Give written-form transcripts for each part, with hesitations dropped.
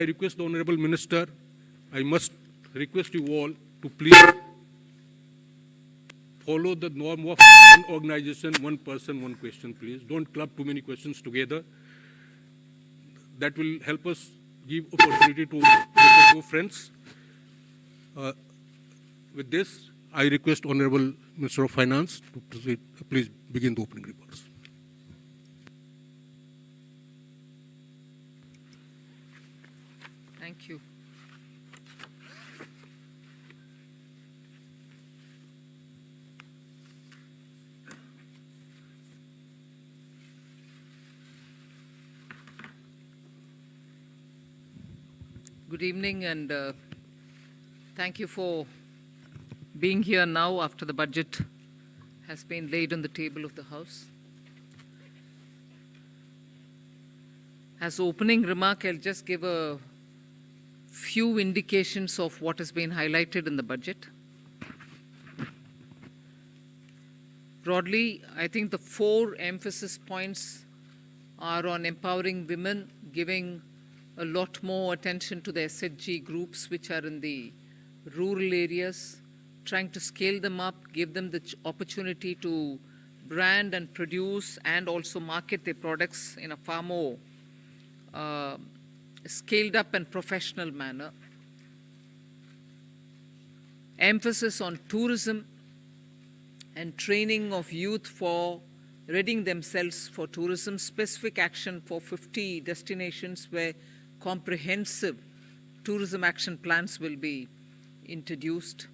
I request the Honorable Minister, I must request you all to please follow the norm of one organization, one person, one question, please. Don't club too many questions together. That will help us give opportunity to our friends. With this, I request Honorable Minister of Finance to proceed. Please begin the opening remarks. Thank you. Good evening, and thank you for being here now after the budget has been laid on the table of the House. As opening remark, I'll just give a few indications of what has been highlighted in the budget. Broadly, I think the 4 emphasis points are on empowering women, giving a lot more attention to the SHG groups which are in the rural areas, trying to scale them up, give them the opportunity to brand and produce and also market their products in a far more scaled up and professional manner. Emphasis on tourism and training of youth for readying themselves for tourism, specific action for 50 destinations where comprehensive tourism action plans will be introduced.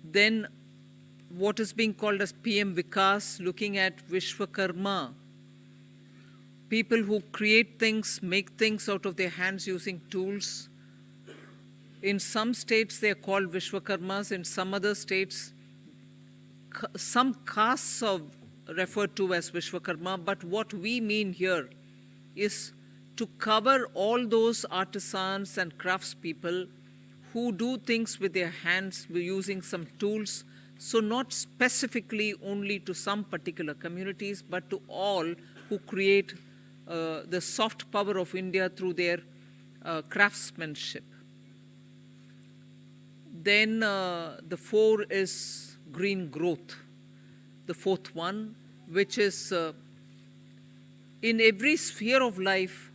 Then what is being called as PM Vikas, looking at Vishwakarma, people who create things, make things out of their hands using tools. In some states they are called Vishwakarmas, in some other states some castes are referred to as Vishwakarma, but what we mean here is to cover all those artisans and craftspeople who do things with their hands using some tools, so not specifically only to some particular communities, but to all who create the soft power of India through their craftsmanship. Then the 4 is green growth, the 4th one, which is in every sphere of life,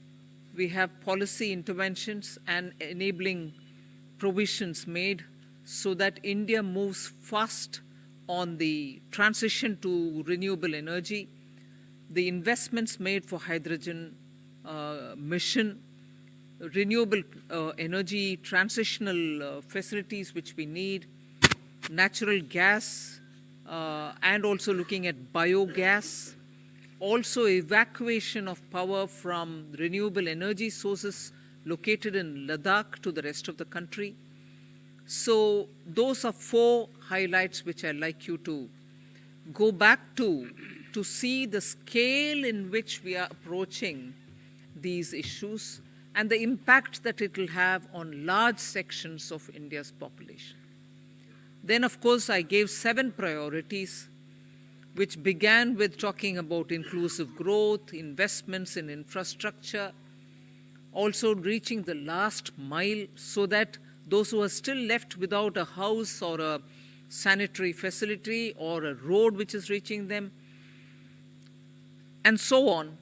we have policy interventions and enabling provisions made so that India moves fast on the transition to renewable energy, the investments made for hydrogen mission, renewable energy transitional facilities which we need, natural gas, and also looking at biogas, also evacuation of power from renewable energy sources located in Ladakh to the rest of the country. So those are 4 highlights which I'd like you to go back to see the scale in which we are approaching these issues and the impact that it will have on large sections of India's population. Then, of course, I gave 7 priorities, which began with talking about inclusive growth, investments in infrastructure, also reaching the last mile so that those who are still left without a house or a sanitary facility or a road which is reaching them, and so on.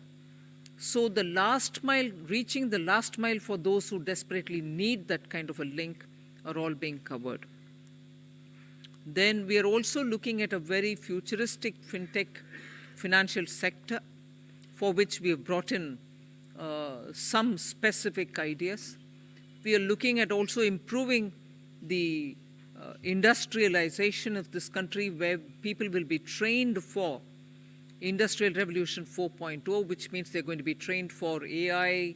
So the last mile, reaching the last mile for those who desperately need that kind of a link are all being covered. Then we are also looking at a very futuristic fintech financial sector for which we have brought in some specific ideas. We are looking at also improving the industrialization of this country where people will be trained for Industrial Revolution 4.0, which means they're going to be trained for AI,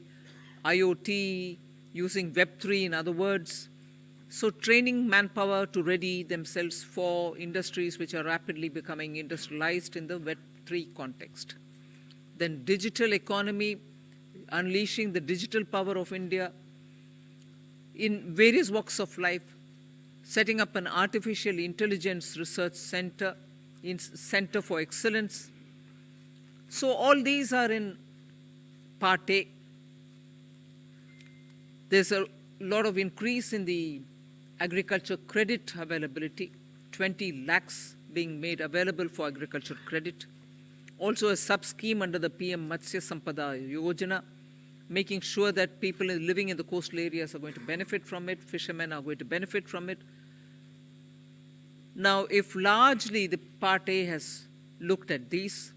IoT, using Web3 in other words. So training manpower to ready themselves for industries which are rapidly becoming industrialized in the Web3 context. Then digital economy, unleashing the digital power of India in various walks of life, setting up an artificial intelligence research center, Center for Excellence. So all these are in part A. There's a lot of increase in the agriculture credit availability, 20 lakhs being made available for agriculture credit. Also a sub-scheme under the PM Matsya Sampada Yojana, making sure that people living in the coastal areas are going to benefit from it, fishermen are going to benefit from it. Now, if largely the Part A has looked at these,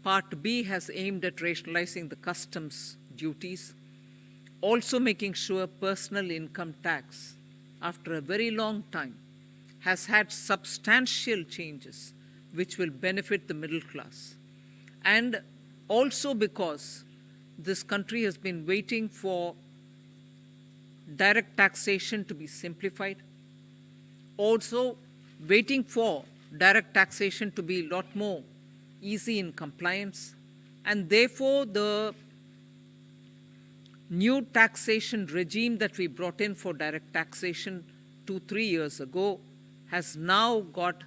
Part B has aimed at rationalizing the customs duties, also making sure personal income tax, after a very long time, has had substantial changes which will benefit the middle class. And also because this country has been waiting for direct taxation to be simplified, also waiting for direct taxation to be a lot more easy in compliance, and therefore the new taxation regime that we brought in for direct taxation 2-3 years ago has now got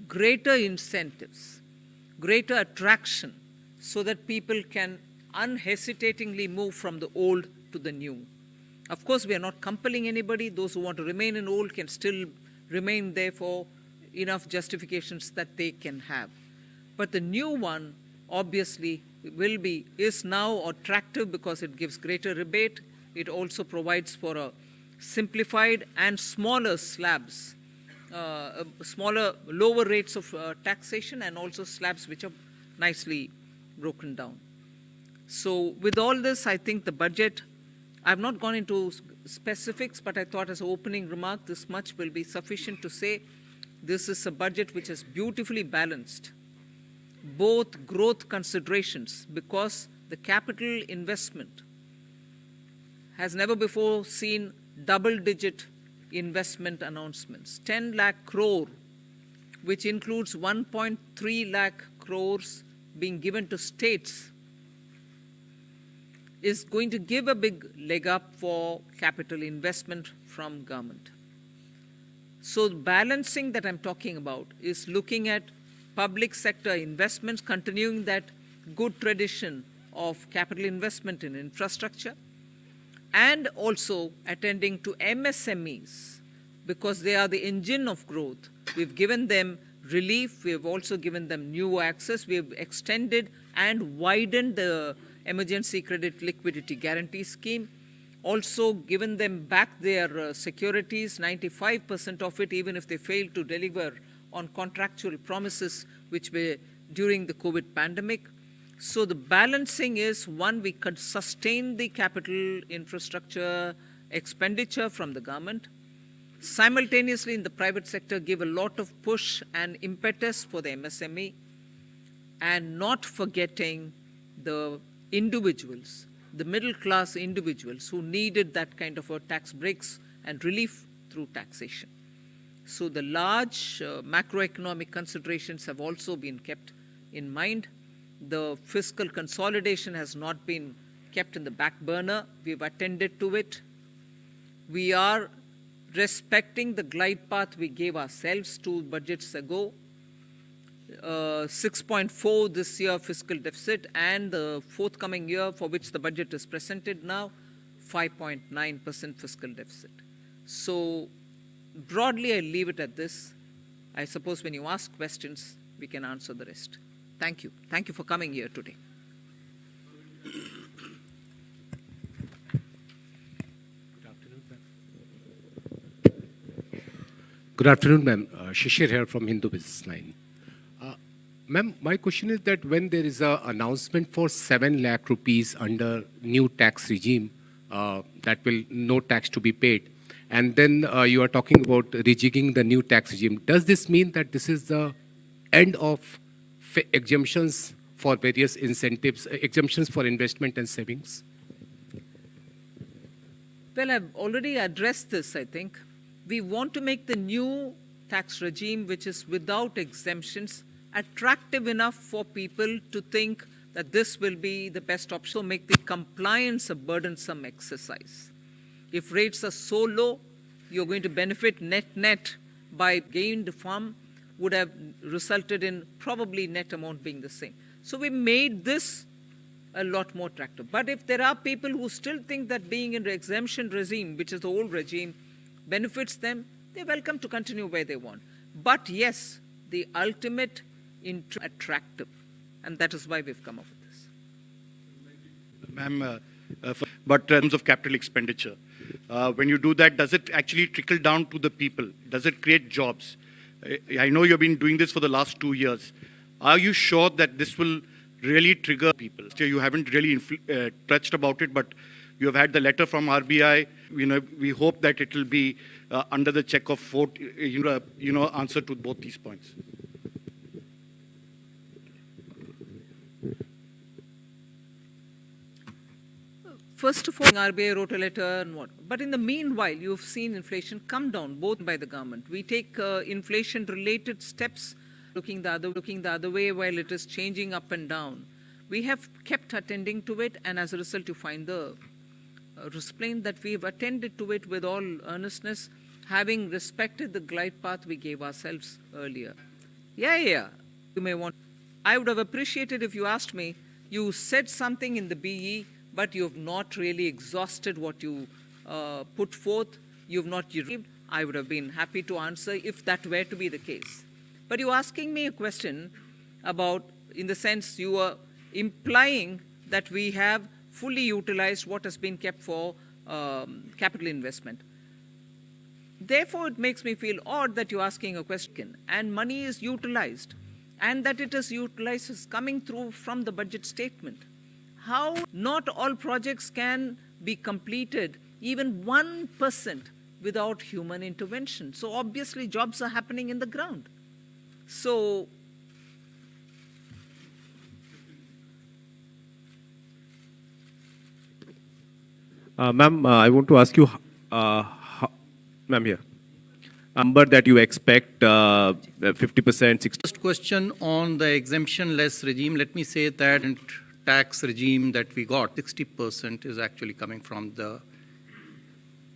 greater incentives, greater attraction, so that people can unhesitatingly move from the old to the new. Of course, we are not compelling anybody. Those who want to remain in old can still remain there for enough justifications that they can have. But the new one obviously is now attractive because it gives greater rebate. It also provides for a simplified and smaller slabs, lower rates of taxation, and also slabs which are nicely broken down. So with all this, I think the budget, I've not gone into specifics, but I thought as an opening remark, this much will be sufficient to say this is a budget which is beautifully balanced, both growth considerations, because the capital investment has never before seen double-digit investment announcements. 10 lakh crore, which includes 1.3 lakh crores being given to states, is going to give a big leg up for capital investment from government. So the balancing that I'm talking about is looking at public sector investments, continuing that good tradition of capital investment in infrastructure, and also attending to MSMEs, because they are the engine of growth. We've given them relief. We have also given them new access. We have extended and widened the emergency credit liquidity guarantee scheme, also given them back their securities, 95% of it, even if they fail to deliver on contractual promises which were during the COVID pandemic. So the balancing is, one, we could sustain the capital infrastructure expenditure from the government, simultaneously in the private sector give a lot of push and impetus for the MSME, and not forgetting the individuals, the middle class individuals who needed that kind of a tax breaks and relief through taxation. So the large macroeconomic considerations have also been kept in mind. The fiscal consolidation has not been kept in the back burner. We've attended to it. We are respecting the glide path we gave ourselves 2 budgets ago. 6.4 this year fiscal deficit, and the forthcoming year for which the budget is presented now, 5.9% fiscal deficit. So broadly, I leave it at this. I suppose when you ask questions, we can answer the rest. Thank you. Thank you for coming here today. Good afternoon, ma'am. Shishir here from Hindu Business Line. Ma'am, my question is that when there is an announcement for 7 lakh rupees under new tax regime, that will no tax to be paid, and then you are talking about rejigging the new tax regime, does this mean that this is the end of exemptions for various incentives, exemptions for investment and savings? Well, I've already addressed this, I think. We want to make the new tax regime, which is without exemptions, attractive enough for people to think that this will be the best option. So make the compliance a burdensome exercise. If rates are so low, you're going to benefit net by gained farm would have resulted in probably net amount being the same. So we made this a lot more attractive. But if there are people who still think that being in the exemption regime, which is the old regime, benefits them, they're welcome to continue where they want. But yes, the ultimate attractive, and that is why we've come up with this. Ma'am, but in terms of capital expenditure, when you do that, does it actually trickle down to the people? Does it create jobs? I know you've been doing this for the last 2 years. Are you sure that this will really trigger people? You haven't really touched about it, but you have had the letter from RBI. We hope that it will be under the check of vote, answer to both these points. First of all, RBI wrote a letter and what. But in the meanwhile, you've seen inflation come down, both by the government. We take inflation-related steps, looking the other way while it is changing up and down. We have kept attending to it, and as a result, you find the explain that we've attended to it with all earnestness, having respected the glide path we gave ourselves earlier. Yeah. You may want. I would have appreciated if you asked me, you said something in the BE, but you have not really exhausted what you put forth. You've not received. I would have been happy to answer if that were to be the case. But you're asking me a question about, in the sense you are implying that we have fully utilized what has been kept for capital investment. Therefore, it makes me feel odd that you're asking a question and money is utilized, and that it is utilized is coming through from the budget statement. How not all projects can be completed, even 1%, without human intervention. So obviously jobs are happening in the ground. So Ma'am, I want to ask you, ma'am, here, number that you expect 50%, 60%. First question on the exemption-less regime. Let me say that tax regime that we got, 60% is actually coming from the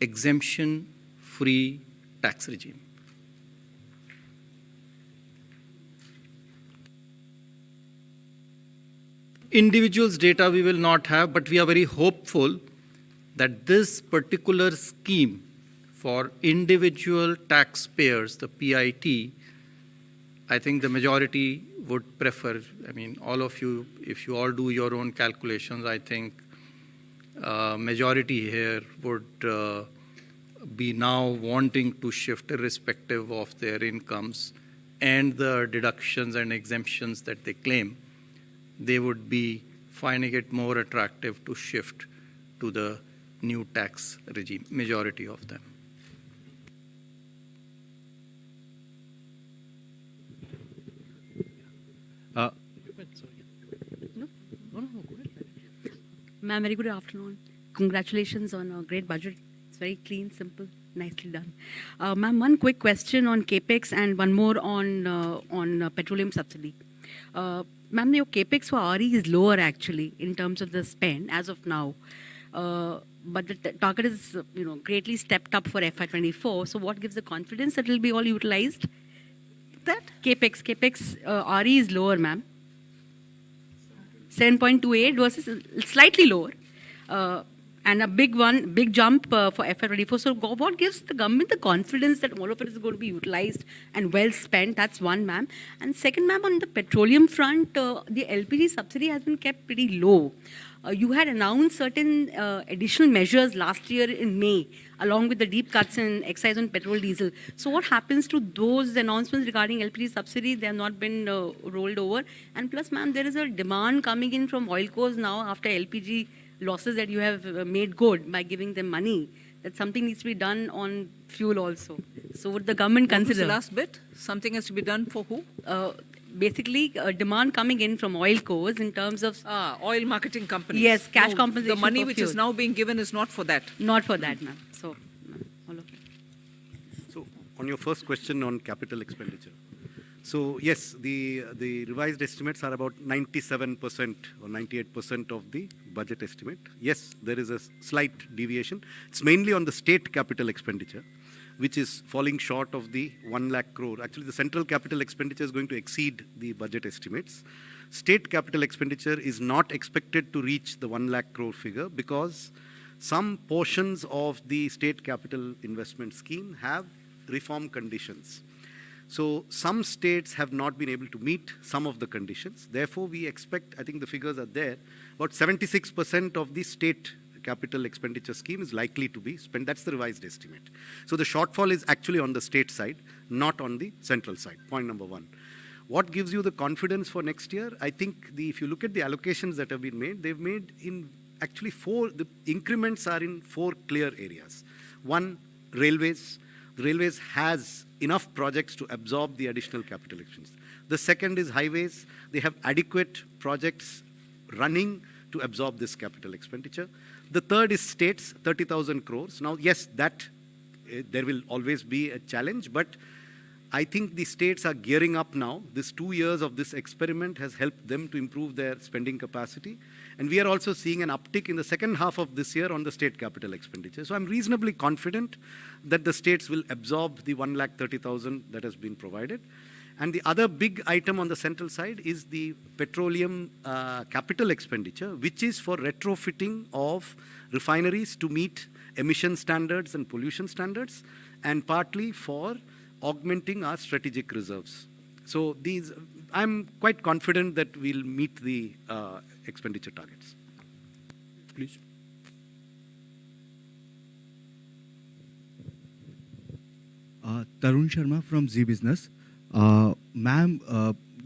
exemption-free tax regime. Individuals' data we will not have, but we are very hopeful that this particular scheme for individual taxpayers, the PIT, I think the majority would prefer. I mean, all of you, if you all do your own calculations, I think majority here would be now wanting to shift irrespective of their incomes and the deductions and exemptions that they claim. They would be finding it more attractive to shift to the new tax regime, majority of them. Ma'am, very good afternoon. Congratulations on a great budget. It's very clean, simple, nicely done. Ma'am, one quick question on CAPEX and one more on petroleum subsidy. Ma'am, your CAPEX for RE is lower actually in terms of the spend as of now. But the target is greatly stepped up for FY24. So what gives the confidence that it will be all utilized? That CAPEX RE is lower, ma'am. 7.28 versus slightly lower. And a big jump for FY24. So what gives the government the confidence that all of it is going to be utilized and well spent? That's one, ma'am. And second, ma'am, on the petroleum front, the LPG subsidy has been kept pretty low. You had announced certain additional measures last year in May, along with the deep cuts in excise on petrol, diesel. So what happens to those announcements regarding LPG subsidy? They have not been rolled over. And plus, ma'am, there is a demand coming in from oil cores now after LPG losses that you have made good by giving them money. That something needs to be done on fuel also. So would the government consider? What was the last bit? Something has to be done for who? Basically, demand coming in from oil cores in terms of... oil marketing companies. Yes, cash compensation. The money for which fuel. is now being given is not for that. Not for that, ma'am. So, all of it. So, on your first question on capital expenditure. So, yes, the revised estimates are about 97% or 98% of the budget estimate. Yes, there is a slight deviation. It's mainly on the state capital expenditure, which is falling short of the 1 lakh crore. Actually, the central capital expenditure is going to exceed the budget estimates. state capital expenditure is not expected to reach the 1 lakh crore figure because some portions of the state capital investment scheme have reform conditions. So some states have not been able to meet some of the conditions. Therefore, we expect, I think the figures are there, about 76% of the state capital expenditure scheme is likely to be spent. That's the revised estimate. So the shortfall is actually on the state side, not on the central side, point number one. What gives you the confidence for next year? I think if you look at the allocations that have been made, they've made in actually the increments are in 4 clear areas. One, railways. The railways has enough projects to absorb the additional capital expenditure. The second is highways. They have adequate projects running to absorb this capital expenditure. The third is states, 30,000 crores. Now, yes, there will always be a challenge, but I think the states are gearing up now. This 2 years of this experiment has helped them to improve their spending capacity. And we are also seeing an uptick in the second half of this year on the state capital expenditure. So I'm reasonably confident that the states will absorb the 1,30,000 that has been provided. And the other big item on the central side is the petroleum capital expenditure, which is for retrofitting of refineries to meet emission standards and pollution standards, and partly for augmenting our strategic reserves. So I'm quite confident that we'll meet the expenditure targets. Please. Tarun Sharma from Zee Business. Ma'am,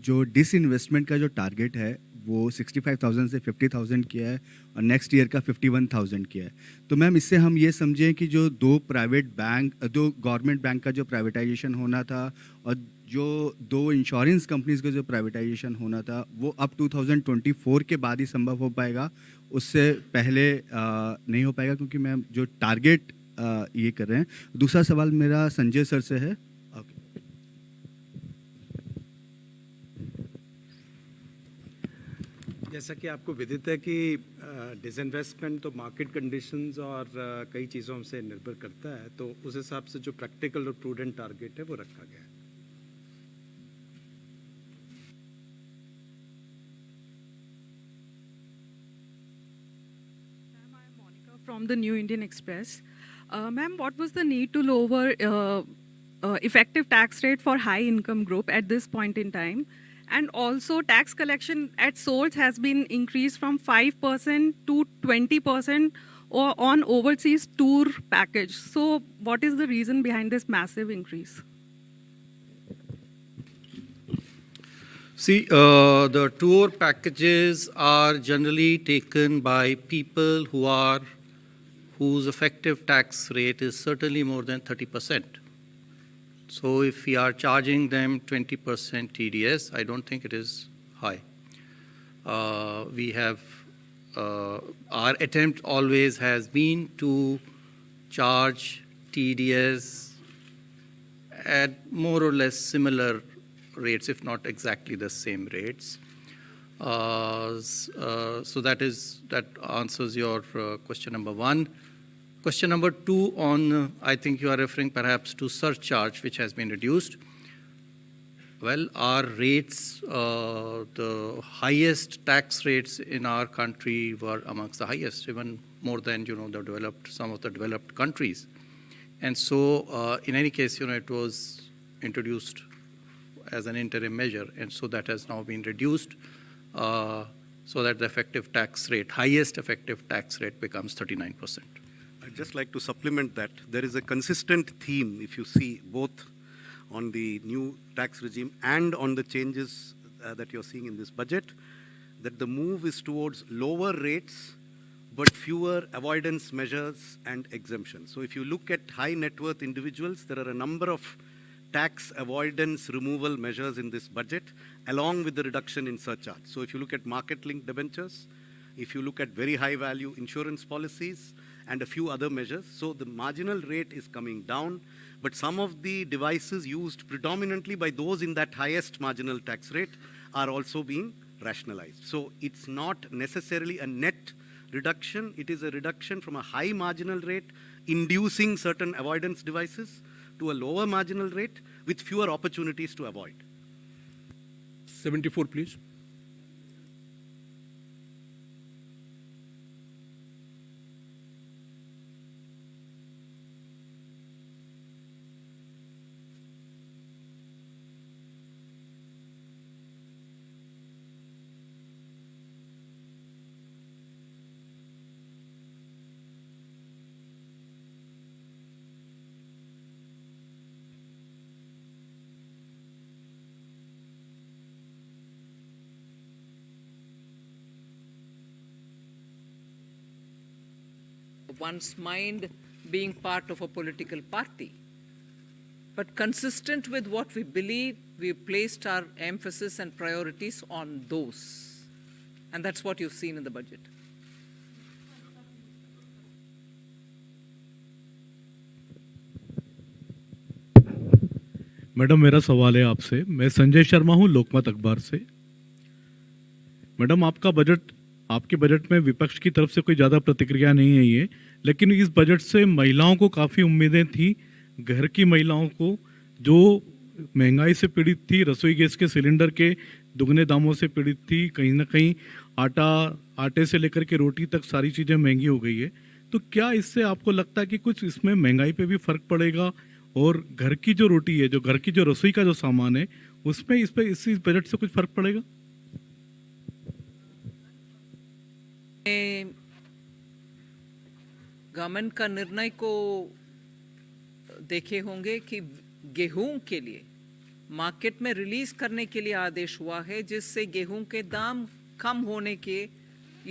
जो disinvestment का जो target है वो 65,000 से 50,000 किया है और next year का 51,000 किया है। तो मैम, इससे हम ये समझें कि जो दो गवर्नमेंट बैंक का जो प्राइवेटाइजेशन होना था और जो 2 इंश्योरेंस कंपनीज का जो प्राइवेटाइजेशन होना था वो अब 2024 के बाद ही संभव हो पाएगा, उससे पहले नहीं हो पाएगा, क्योंकि मैम जो टारगेट ये कर रहे हैं। दूसरा सवाल मेरा संजय सर से है। जैसा कि आपको विदित है कि डिसइन्वेस्टमेंट तो मार्केट कंडीशंस और कई चीज़ों से निर्भर करता है, तो उस हिसाब से जो प्रैक्टिकल और प्रूडेंट टारगेट है वो रखा गया है। From the New Indian Express. Ma'am, what was the need to lower effective tax rate for high income group at this point in time? And also tax collection at source has been increased from 5% to 20% on overseas tour package. So what is the reason behind this massive increase? See, the tour packages are generally taken by people whose effective tax rate is certainly more than 30%. So if we are charging them 20% TDS, I don't think it is high. Our attempt always has been to charge TDS at more or less similar rates, if not exactly the same rates. So that answers your question number 1. Question number 2 on, I think you are referring perhaps to surcharge, which has been reduced. Well, our rates, the highest tax rates in our country were amongst the highest, even more than, some of the developed countries. And so, in any case, it was introduced as an interim measure, and so that has now been reduced, so that the effective tax rate, highest effective tax rate becomes 39%. I'd just like to supplement that. There is a consistent theme, if you see, both on the new tax regime and on the changes that you're seeing in this budget, that the move is towards lower rates, but fewer avoidance measures and exemptions. So if you look at high net worth individuals, there are a number of tax avoidance removal measures in this budget, along with the reduction in surcharge. So if you look at market-linked debentures, if you look at very high-value insurance policies, and a few other measures. So the marginal rate is coming down, but some of the devices used predominantly by those in that highest marginal tax rate are also being rationalized. So it's not necessarily a net reduction, it is a reduction from a high marginal rate inducing certain avoidance devices to a lower marginal rate with fewer opportunities to avoid. 74, please. one's mind being part of a political party. But consistent with what we believe, we placed our emphasis and priorities on those. And that's what you've seen in the budget. Madam मेरा सवाल है आपसे। मैं संजय शर्मा हूं लोकमत अखबार से। Madam आपके budget में विपक्ष की तरफ से कोई ज़्यादा प्रतिक्रिया नहीं है ये, लेकिन इस बजट से महिलाओं को काफ़ी उम्मीदें थी। घर की महिलाओं को जो महंगाई से पीड़ित थी, रसोई गैस के सिलेंडर के दुगने दामों से पीड़ित थी, कहीं ना कहीं आटे से लेकर के रोटी तक सारी चीज़ें महंगी हो गई है। तो क्या इससे आपको लगता है कि कुछ इसमें महंगाई पे भी फ़र्क पड़ेगा और घर की जो रोटी है, जो घर की जो रसोई का जो सामान है, उसमें इस बजट से कुछ फ़र्क पड़ेगा? गवर्नमेंट का निर्णय को देखे होंगे कि गेहूं के लिए मार्केट में रिलीज करने के लिए आदेश हुआ है, जिससे गेहूं के दाम कम होने के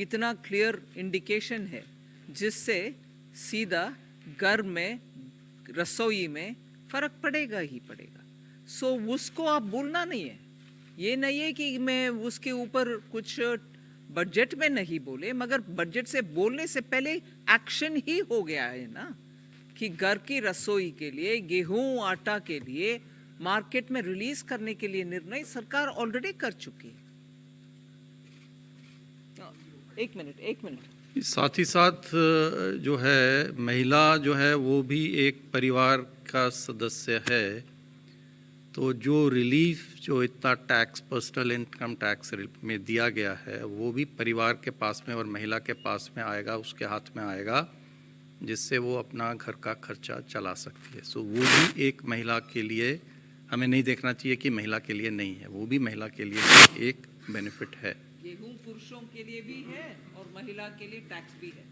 इतना क्लियर इंडिकेशन है, जिससे सीधा घर में रसोई में फर्क पड़ेगा ही पड़ेगा। सो उसको आप बोलना नहीं है। ये नहीं है कि मैं उसके ऊपर कुछ बजट में नहीं बोले, मगर बजट से बोलने से पहले एक्शन ही हो गया है ना, कि घर की रसोई के लिए गेहूं आटा के लिए मार्केट में रिलीज करने के लिए निर्णय सरकार ऑलरेडी कर चुकी है। एक मिनट। साथ ही साथ जो है महिला जो है वो भी एक परिवार का सदस्य है, तो जो रिलीफ जो इतना टैक्स पर्सनल इनकम टैक्स में दिया गया है वो भी परिवार के पास में और महिला के पास में आएगा, उसके हाथ में आएगा, जिससे वो अपना घर का खर्चा चला सकती है। सो वो भी एक महिला के लिए हमें नहीं देखना चाहिए कि महिला के लिए नहीं है, वो भी महिला के लिए एक बेनिफिट है। गेहूं पुरुषों के लिए भी है और महिला के लिए टैक्स भी है।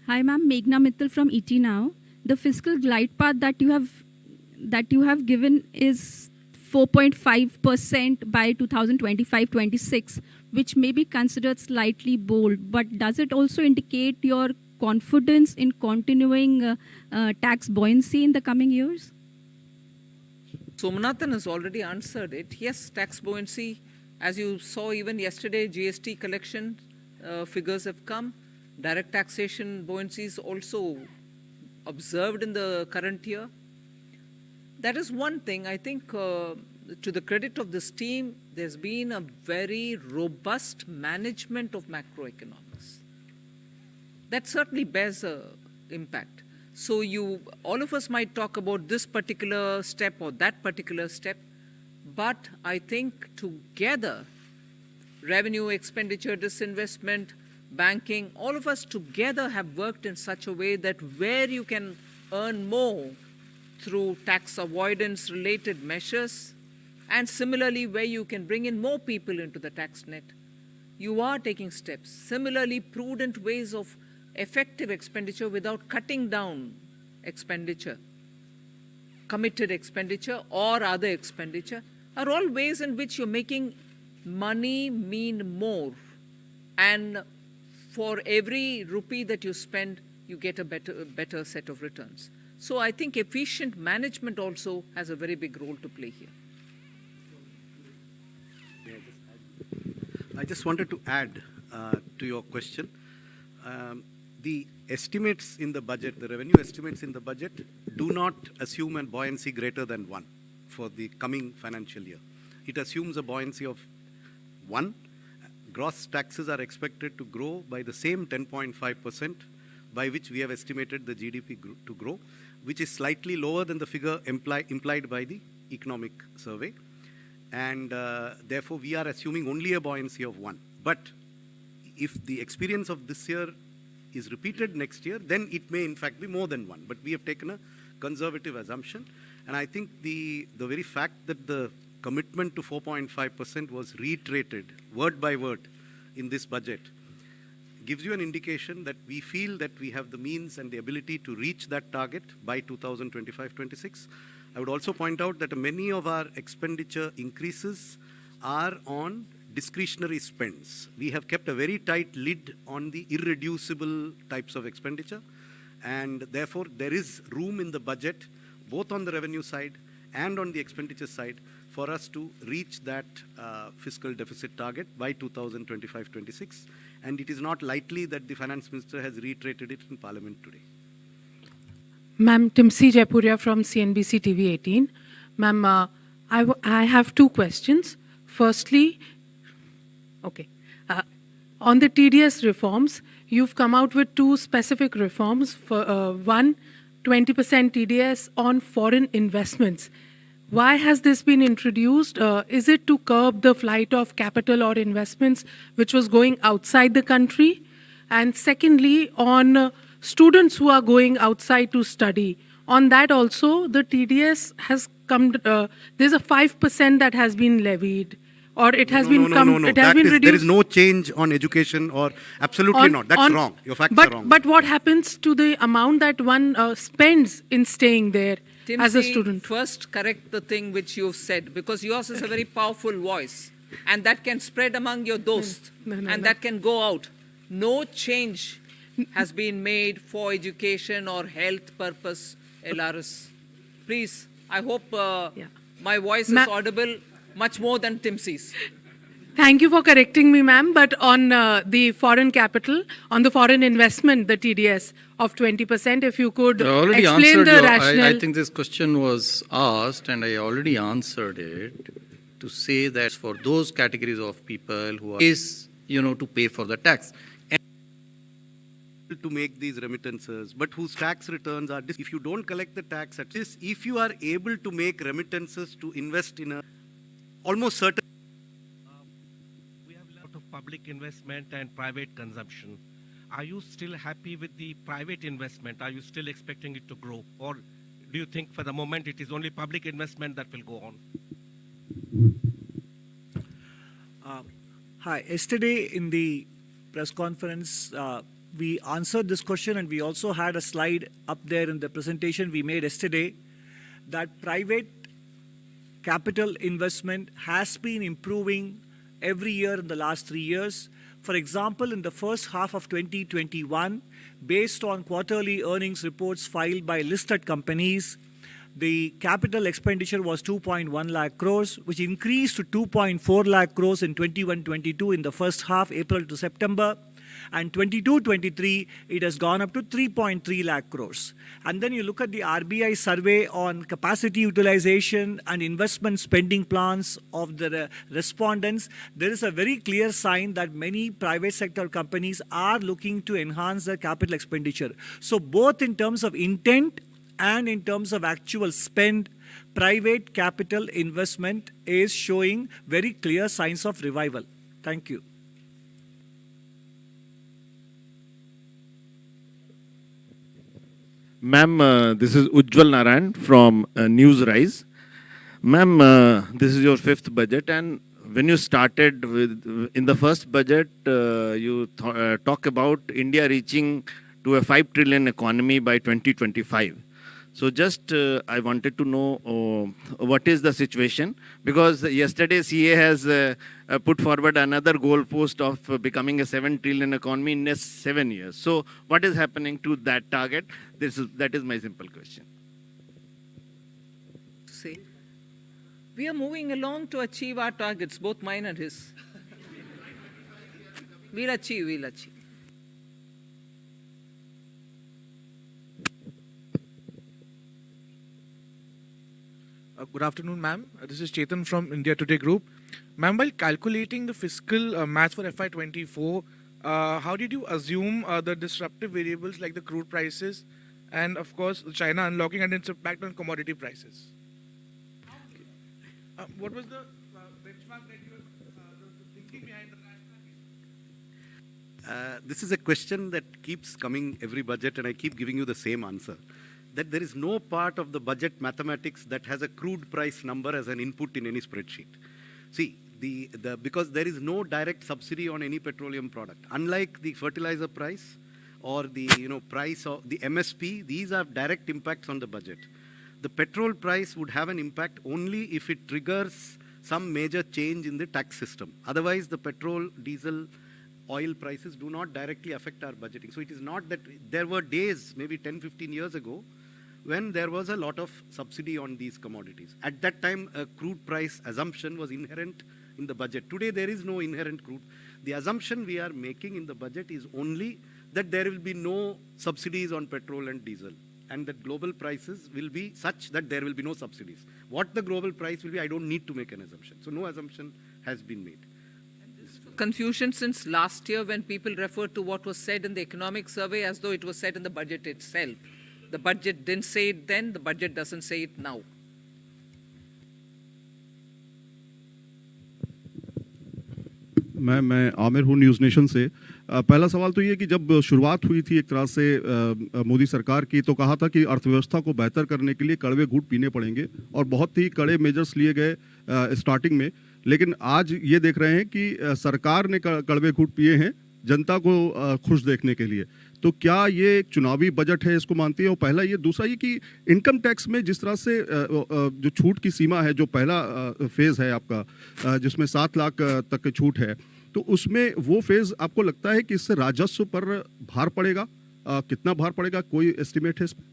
Hi, ma'am. Meghna Mittal from ET Now. The fiscal glide path that you have given is 4.5% by 2025-26, which may be considered slightly bold. But does it also indicate your confidence in continuing tax buoyancy in the coming years? Somanathan has already answered it. Yes, tax buoyancy, as you saw even yesterday, GST collection figures have come. Direct taxation buoyancy is also observed in the current year. That is one thing. I think to the credit of this team, there's been a very robust management of macroeconomics. That certainly bears an impact. So all of us might talk about this particular step or that particular step, but I think together, revenue, expenditure, disinvestment, banking, all of us together have worked in such a way that where you can earn more through tax avoidance related measures, and similarly where you can bring in more people into the tax net, you are taking steps. Similarly, prudent ways of effective expenditure without cutting down expenditure, committed expenditure or other expenditure, are all ways in which you're making money mean more. And for every rupee that you spend, you get a better set of returns. So I think efficient management also has a very big role to play here. I just wanted to add to your question. The estimates in the budget, the revenue estimates in the budget, do not assume a buoyancy greater than 1 for the coming financial year. It assumes a buoyancy of 1. Gross taxes are expected to grow by the same 10.5%, by which we have estimated the GDP to grow, which is slightly lower than the figure implied by the economic survey. And therefore, we are assuming only a buoyancy of 1. But if the experience of this year is repeated next year, then it may in fact be more than 1. But we have taken a conservative assumption. And I think the very fact that the commitment to 4.5% was reiterated word by word in this budget gives you an indication that we feel that we have the means and the ability to reach that target by 2025-26. I would also point out that many of our expenditure increases are on discretionary spends. We have kept a very tight lid on the irreducible types of expenditure, and therefore there is room in the budget, both on the revenue side and on the expenditure side, for us to reach that fiscal deficit target by 2025-26. And it is not lightly that the Finance Minister has reiterated it in Parliament today. Ma'am, Timsi Jaipuria from CNBC TV 18. Ma'am, I have two questions. Firstly, on the TDS reforms, you've come out with two specific reforms. For one, 20% TDS on foreign investments. Why has this been introduced? Is it to curb the flight of capital or investments which was going outside the country? And secondly, on students who are going outside to study, on that also the TDS has come, there's a 5% that has been levied, or it has been reduced. There is no change on education, or absolutely not. That's wrong. Your facts are wrong. But what happens to the amount that one spends in staying there as a Timsi, student? first correct the thing which you've said, because yours is a very powerful voice, and that can spread among your dosts, and that can go out. No change has been made for education or health purpose, LRS. Please, I hope my voice is audible much more than Timsi's. Thank you for correcting me, ma'am. But on the foreign capital, on the foreign investment, the TDS of 20%, if you could I already explain answered the rationale. I think this question was asked, and I already answered it to say that for those categories of people who are to pay for the tax. To make these remittances, but whose tax returns are, if you don't collect the tax, at least if you are able to make remittances to invest in a almost certain. We have a lot of public investment and private consumption. Are you still happy with the private investment? Are you still expecting it to grow? Or do you think for the moment it is only public investment that will go on? Hi, yesterday in the press conference, we answered this question, and we also had a slide up there in the presentation we made yesterday that private capital investment has been improving every year in the last 3 years. For example, in the first half of 2021, based on quarterly earnings reports filed by listed companies, the capital expenditure was 2.1 lakh crores, which increased to 2.4 lakh crores in 21-22 in the first half, April to September. And 22-23, it has gone up to 3.3 lakh crores. And then you look at the RBI survey on capacity utilization and investment spending plans of the respondents. There is a very clear sign that many private sector companies are looking to enhance their capital expenditure. So both in terms of intent and in terms of actual spend, private capital investment is showing very clear signs of revival. Thank you. Ma'am, this is Ujjwal Narayan from Newsrise. Ma'am, this is your fifth budget, and when you started in the first budget, you talk about India reaching to a 5 trillion economy by 2025. So just I wanted to know what is the situation, because yesterday CA has put forward another goalpost of becoming a 7 trillion economy in next 7 years. So what is happening to that target? That is my simple question. See, we are moving along to achieve our targets, both mine and his. We'll achieve. Good afternoon, ma'am. This is Chetan from India Today Group. Ma'am, while calculating the fiscal match for FY24, how did you assume the disruptive variables like the crude prices and, of course, China unlocking and its impact on commodity prices? What was the benchmark that you were thinking behind the This is a question that keeps coming every budget, and I keep giving you the same answer. That there is no part of the budget mathematics that has a crude price number as an input in any spreadsheet. See, because there is no direct subsidy on any petroleum product. Unlike the fertilizer price or the price of the MSP, these have direct impacts on the budget. The petrol price would have an impact only if it triggers some major change in the tax system. Otherwise, the petrol, diesel, oil prices do not directly affect our budgeting. So it is not that there were days, maybe 10, 15 years ago, when there was a lot of subsidy on these commodities. At that time, a crude price assumption was inherent in the budget. Today, there is no inherent crude. The assumption we are making in the budget is only that there will be no subsidies on petrol and diesel, and that global prices will be such that there will be no subsidies. What the global price will be, I don't need to make an assumption. So no assumption has been made. Confusion since last year when people referred to what was said in the economic survey as though it was said in the budget itself. The budget didn't say it then, the budget doesn't say it now. मैं आमिर हूँ news nation से। पहला सवाल तो ये कि जब शुरुआत हुई थी एक तरह से मोदी सरकार की, तो कहा था कि अर्थव्यवस्था को बेहतर करने के लिए कड़वे घूंट पीने पड़ेंगे और बहुत ही कड़े मेजर्स लिए गए स्टार्टिंग में। लेकिन आज ये देख रहे हैं कि सरकार ने कड़वे घूंट पिए हैं जनता को खुश देखने के लिए। तो क्या ये एक चुनावी बजट है, इसको मानती है? और पहला ये, दूसरा ये कि इनकम टैक्स में जिस तरह से जो छूट की सीमा है, जो पहला फेज़ है आपका जिसमें 7 लाख तक की छूट है, तो उसमें वो फेज़ आपको लगता है कि इससे राजस्व पर भार पड़ेगा? कितना भार पड़ेगा, कोई एस्टिमेट है इसमें?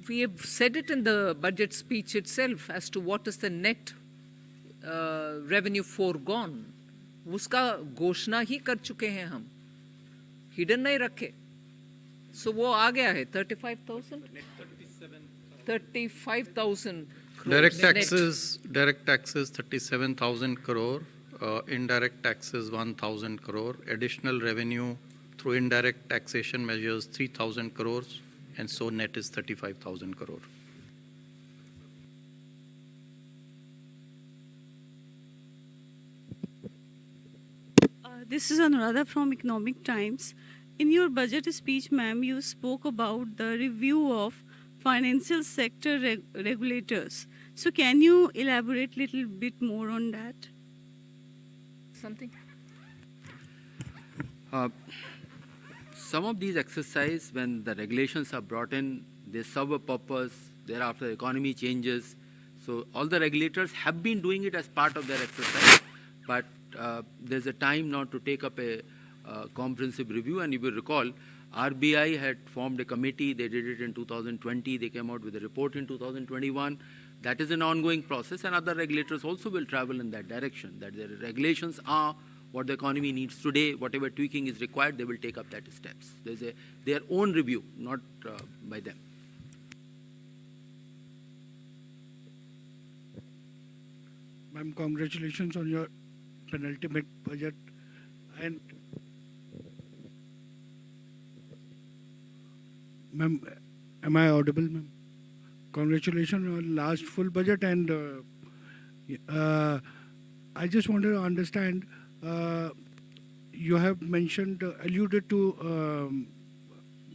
We have said it in the budget speech itself as to what is the net revenue foregone. उसका घोषणा ही कर चुके हैं हम, हिडन नहीं रखे। सो वो आ गया है 35,000 direct taxes 37,000 crore, indirect taxes 1,000 crore, additional revenue through indirect taxation measures 3,000 crores, and so net is 35,000 crore. This is Anuradha from Economic Times. In your budget speech, ma'am, you spoke about the review of financial sector regulators. So can you elaborate a little bit more on that? Something? Some of these exercises, when the regulations are brought in, they serve a purpose. Thereafter, the economy changes. So all the regulators have been doing it as part of their exercise, but there's a time now to take up a comprehensive review. And you will recall, RBI had formed a committee. They did it in 2020. They came out with a report in 2021. That is an ongoing process, and other regulators also will travel in that direction, that their regulations are what the economy needs today. Whatever tweaking is required, they will take up that steps. There's their own review, not by them. Ma'am, congratulations on your penultimate budget. And ma'am, am I audible, ma'am? Congratulations on last full budget, and I just wanted to understand, you have mentioned, alluded to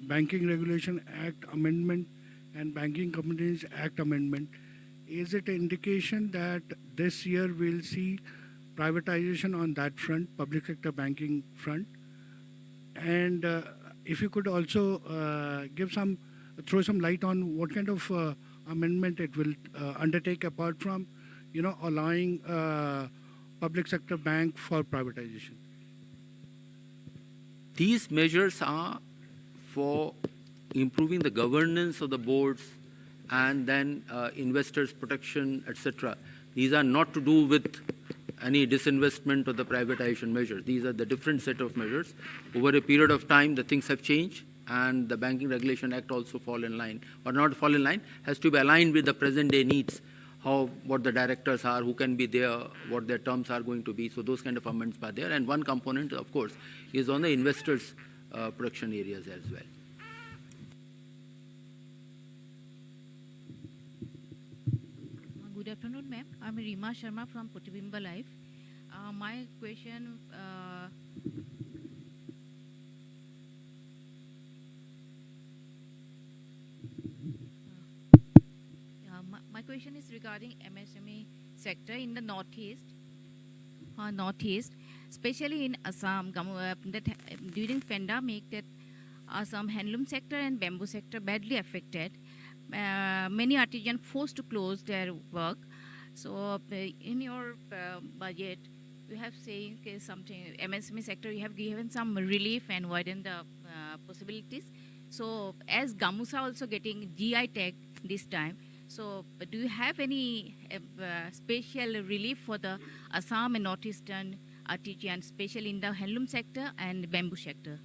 Banking Regulation Act Amendment and Banking Companies Act Amendment. Is it an indication that this year we'll see privatization on that front, public sector banking front? And if you could also throw some light on what kind of amendment it will undertake, apart from, allowing public sector bank for privatization. These measures are for improving the governance of the boards and then investors' protection, etc. These are not to do with any disinvestment or the privatization measures. These are the different set of measures. Over a period of time, the things have changed, and the Banking Regulation Act also fall in line, or not fall in line, has to be aligned with the present day needs, what the directors are, who can be there, what their terms are going to be. So those kind of amendments are there. And one component, of course, is on the investors' protection areas as well. Good afternoon, ma'am. I'm Rima Sharma from Kotibimba Life. My question, my question is regarding MSME sector in the Northeast, especially in Assam. That during pandemic, that Assam handloom sector and bamboo sector badly affected. Many artisans forced to close their work. So in your budget, you have saying something, MSME sector, you have given some relief and widen the possibilities. So as Gamusa also getting GI tag this time, so do you have any special relief for the Assam and Northeastern RTG, and especially in the handloom sector and bamboo sector?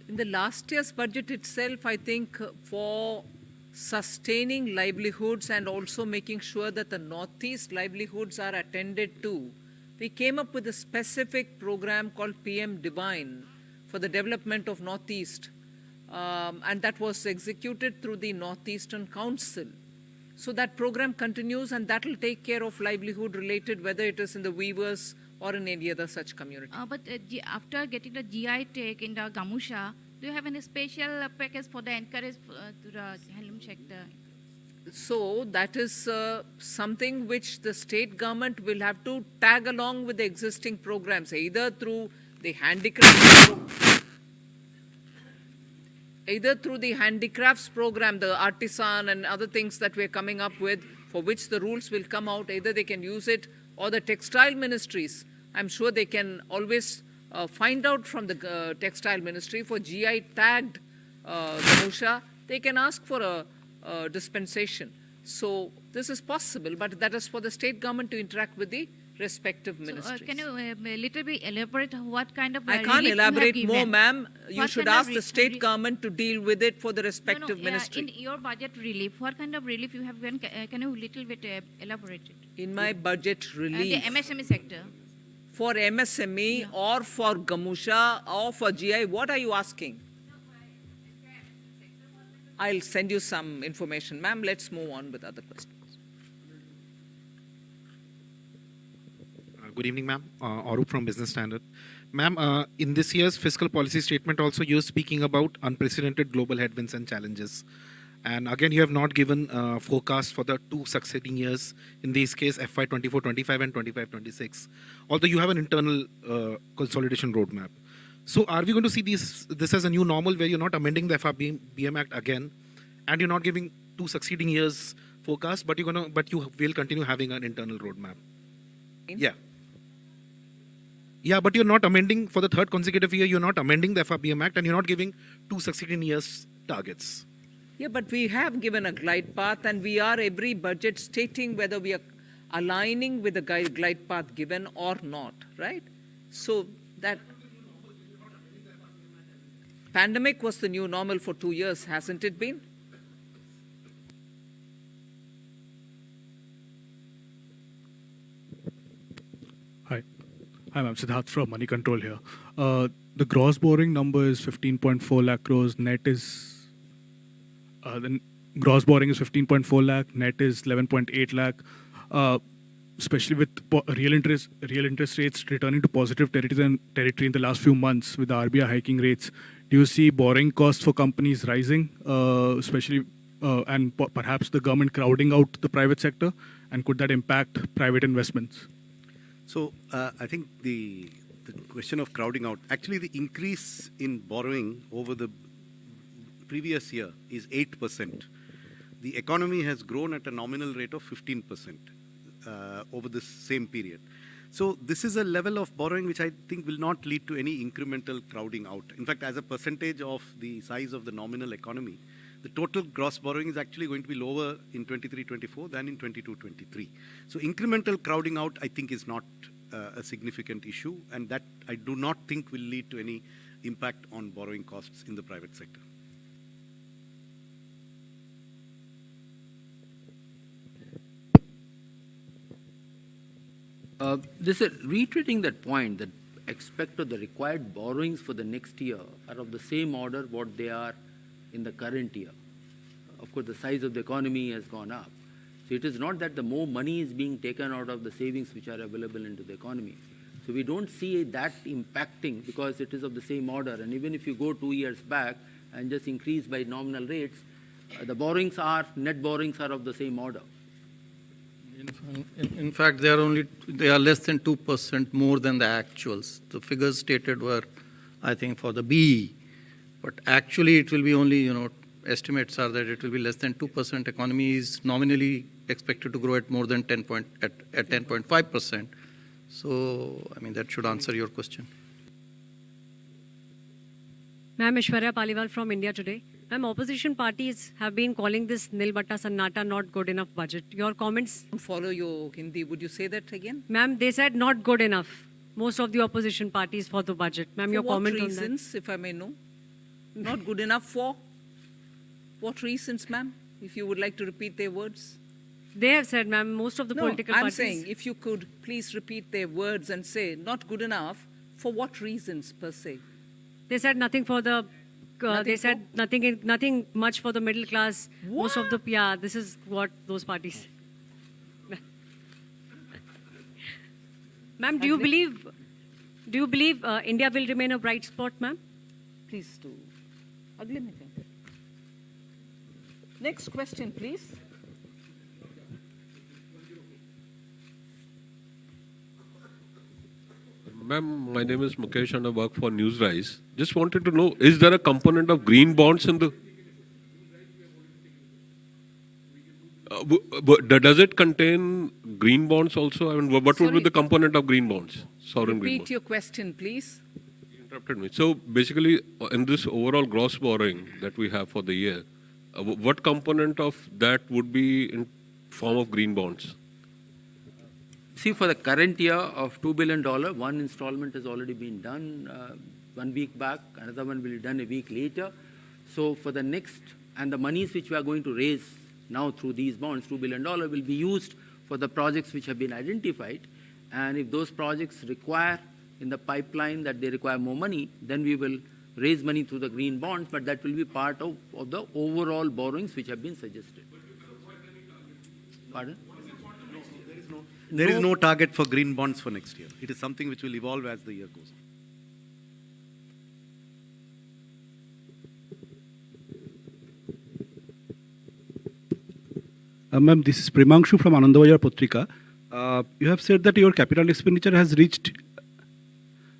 In the last year's budget itself, I think for sustaining livelihoods and also making sure that the Northeast livelihoods are attended to, we came up with a specific program called PM Divine for the development of Northeast. And that was executed through the Northeastern Council. So that program continues, and that will take care of livelihood related, whether it is in the weavers or in any other such community. But after getting the GI tag in the Gamusha, do you have any special package for the encourage to the handloom sector? So that is something which the state government will have to tag along with the existing programs, either through the handicrafts program, the artisan and other things that we're coming up with, for which the rules will come out, either they can use it, or the textile ministries. I'm sure they can always find out from the textile ministry for GI tagged Gamusha, they can ask for a dispensation. So this is possible, but that is for the state government to interact with the respective ministries. Can you little bit elaborate what kind of I can't elaborate more, ma'am. You should ask the state government to deal with it for the respective ministry. In your budget relief, what kind of relief you have given? Can you little bit elaborate it? In my budget relief. The MSME sector. For MSME or for Gamusha or for GI, what are you asking? I'll send you some information. Ma'am, let's move on with other questions. Good evening, ma'am. Arup from Business Standard. Ma'am, in this year's fiscal policy statement also you're speaking about unprecedented global headwinds and challenges. And again, you have not given forecast for the two succeeding years, in this case FY 24-25 and 25-26, although you have an internal consolidation roadmap. So are we going to see this as a new normal where you're not amending the FRBM Act again and you're not giving two succeeding years forecast, but you will continue having an internal roadmap? Yeah. Yeah, but you're not amending for the third consecutive year, you're not amending the FRBM Act and you're not giving two succeeding years targets. Yeah, but we have given a glide path, and we are every budget stating whether we are aligning with the glide path given or not, right? So that pandemic was the new normal for 2 years, hasn't it been? Hi, ma'am. Siddharth from Money Control here. The gross borrowing number is 15.4 lakh crores. Net is the gross borrowing is 15.4 lakh. Net is 11.8 lakh. Especially with real interest rates returning to positive territory in the last few months with the RBI hiking rates, do you see borrowing costs for companies rising, especially and perhaps the government crowding out the private sector, and could that impact private investments? So I think the question of crowding out, actually the increase in borrowing over the previous year is 8%. The economy has grown at a nominal rate of 15% over this same period. So this is a level of borrowing which I think will not lead to any incremental crowding out. In fact, as a percentage of the size of the nominal economy, the total gross borrowing is actually going to be lower in 23-24 than in 22-23. So incremental crowding out, I think, is not a significant issue, and that I do not think will lead to any impact on borrowing costs in the private sector. This is reiterating that point, that expect the required borrowings for the next year are of the same order what they are in the current year. Of course, the size of the economy has gone up. So it is not that the more money is being taken out of the savings which are available into the economy. So we don't see that impacting because it is of the same order. And even if you go 2 years back and just increase by nominal rates, the net borrowings are of the same order. In fact, they are less than 2% more than the actuals. The figures stated were, I think, for the BE, But actually, it will be only, estimates are that it will be less than 2%. Economy is nominally expected to grow at more than 10.5%. So, that should answer your question. Ma'am, Ishwarya Paliwal from India Today. Ma'am, opposition parties have been calling this Nil Batta Sannata not good enough budget. Your comments? Don't follow your Hindi. Would you say that again? Ma'am, they said not good enough. Most of the opposition parties for the budget. Ma'am, your comment on that? For what reasons, if I may know? Not good enough for? What reasons, ma'am? If you would like to repeat their words. They have said, ma'am, most of the political I'm parties. saying if you could please repeat their words and say not good enough, for what reasons per se? They said nothing for the. They said nothing much for the middle class. What? Most of the this is what those parties. Ma'am, do you believe India will remain a bright spot, ma'am? Please do. Agle mein kya? Next question, please. Ma'am, my name is Mukesh and I work for Newsrise. Just wanted to know, is there a component of green bonds in the... does it contain green bonds also? I mean, what would be the component of green bonds? Sovereign green bonds. Repeat your question, please. You interrupted me. So basically, in this overall gross borrowing that we have for the year, what component of that would be in form of green bonds? See, for the current year of $2 billion, one installment has already been done 1 week back, another one will be done a week later. So for the next, and the monies which we are going to raise now through these bonds, $2 billion, will be used for the projects which have been identified. And if those projects require in the pipeline that they require more money, then we will raise money through the green bonds, but that will be part of the overall borrowings which have been suggested. Pardon? There is no target for green bonds for next year. It is something which will evolve as the year goes on. Ma'am, this is Primangshu from Anandabajar Patrika. You have said that your capital expenditure has reached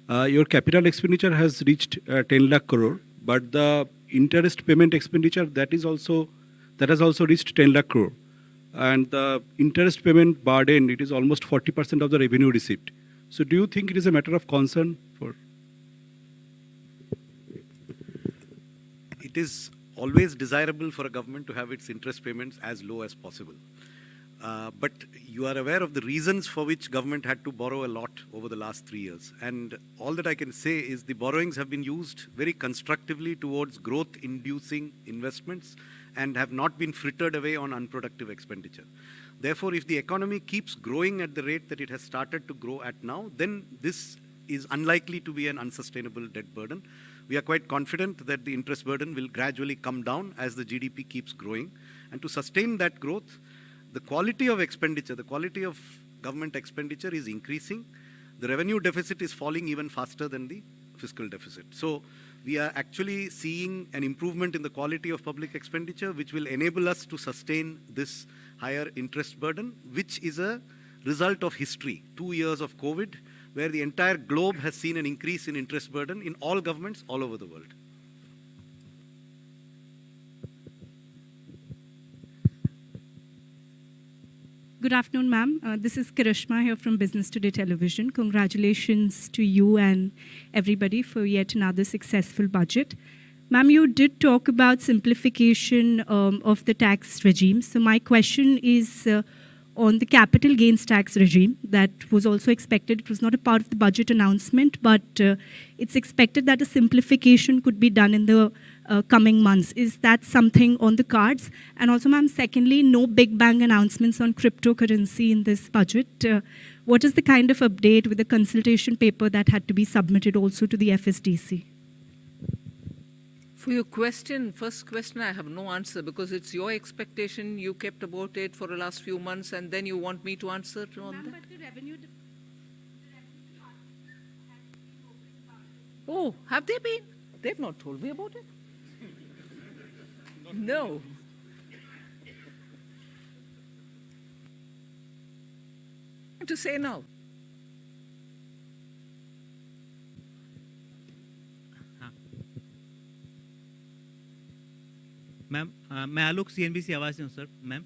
10 lakh crore, but the interest payment expenditure that has also reached 10 lakh crore. And the interest payment burden, it is almost 40% of the revenue received. So do you think it is a matter of concern for? It is always desirable for a government to have its interest payments as low as possible. But you are aware of the reasons for which government had to borrow a lot over the last 3 years. And all that I can say is the borrowings have been used very constructively towards growth-inducing investments and have not been frittered away on unproductive expenditure. Therefore, if the economy keeps growing at the rate that it has started to grow at now, then this is unlikely to be an unsustainable debt burden. We are quite confident that the interest burden will gradually come down as the GDP keeps growing. And to sustain that growth, the quality of expenditure, the quality of government expenditure is increasing. The revenue deficit is falling even faster than the fiscal deficit. So we are actually seeing an improvement in the quality of public expenditure, which will enable us to sustain this higher interest burden, which is a result of history. 2 years of COVID, where the entire globe has seen an increase in interest burden in all governments all over the world. Good afternoon, ma'am. This is Karishma here from Business Today Television. Congratulations to you and everybody for yet another successful budget. Ma'am, you did talk about simplification of the tax regime. So my question is on the capital gains tax regime that was also expected. It was not a part of the budget announcement, but it's expected that a simplification could be done in the coming months. Is that something on the cards? And also, ma'am, secondly, no big bang announcements on cryptocurrency in this budget. What is the kind of update with the consultation paper that had to be submitted also to the FSDC? For your question, first question, I have no answer because it's your expectation. You kept about it for the last few months and then you want me to answer on that? But the revenue Oh, have they been? They've not told me about it. No. To say now. Ma'am मैं आलोक CNBC आवाज़ से हूँ sir. Ma'am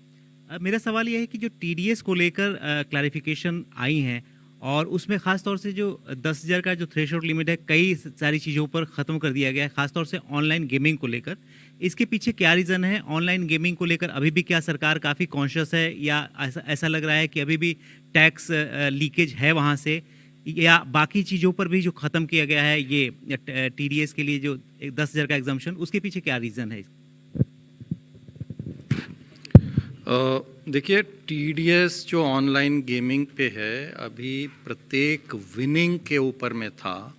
मेरा सवाल ये है कि जो TDS को लेकर क्लैरिफिकेशन आई हैं और उसमें ख़ास तौर से जो 10,000 का जो थ्रेशोल्ड लिमिट है कई सारी चीज़ों पर ख़त्म कर दिया गया है, ख़ास तौर से ऑनलाइन गेमिंग को लेकर। इसके पीछे क्या रीज़न है? ऑनलाइन गेमिंग को लेकर अभी भी क्या सरकार काफ़ी कॉन्शियस है या ऐसा लग रहा है कि अभी भी टैक्स लीकेज है वहाँ से, या बाकी चीज़ों पर भी जो ख़त्म किया गया है ये TDS के लिए जो 10,000 का एग्जम्पशन, उसके पीछे क्या रीज़न है? देखिए TDS जो ऑनलाइन गेमिंग पे है अभी प्रत्येक विनिंग के ऊपर में था,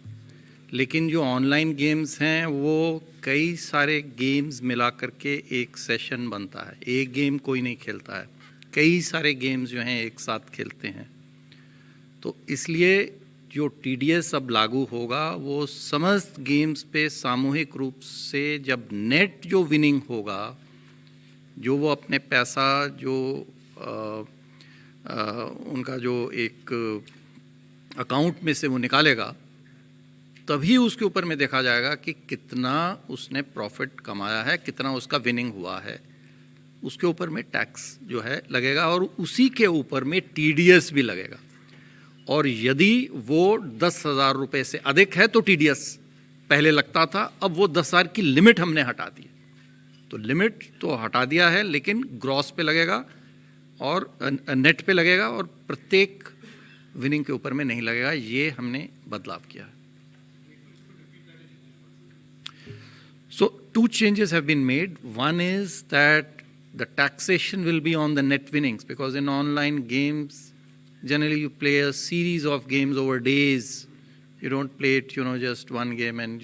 लेकिन जो ऑनलाइन गेम्स हैं वो कई सारे गेम्स मिला करके एक सेशन बनता है। एक गेम कोई नहीं खेलता है, कई सारे गेम्स जो हैं एक साथ खेलते हैं। तो इसलिए जो TDS अब लागू होगा वो समस्त गेम्स पे सामूहिक रूप से जब नेट जो विनिंग होगा, जो वो अपने पैसा जो उनका जो एक अकाउंट में से वो निकालेगा, तभी उसके ऊपर में देखा जाएगा कि कितना उसने प्रॉफिट कमाया है, कितना उसका विनिंग हुआ है। उसके ऊपर में टैक्स जो है लगेगा और उसी के ऊपर में TDS भी लगेगा। और यदि वो 10,000 रुपये से अधिक है तो TDS पहले लगता था, अब वो 10,000 की लिमिट हमने हटा दी। तो लिमिट तो हटा दिया है, लेकिन ग्रॉस पे लगेगा और नेट पे लगेगा और प्रत्येक विनिंग के ऊपर में नहीं लगेगा। ये हमने बदलाव किया है। So 2 changes have been made. One is that the taxation will be on the net winnings, because in online games generally you play a series of games over days. You don't play it, just one game and,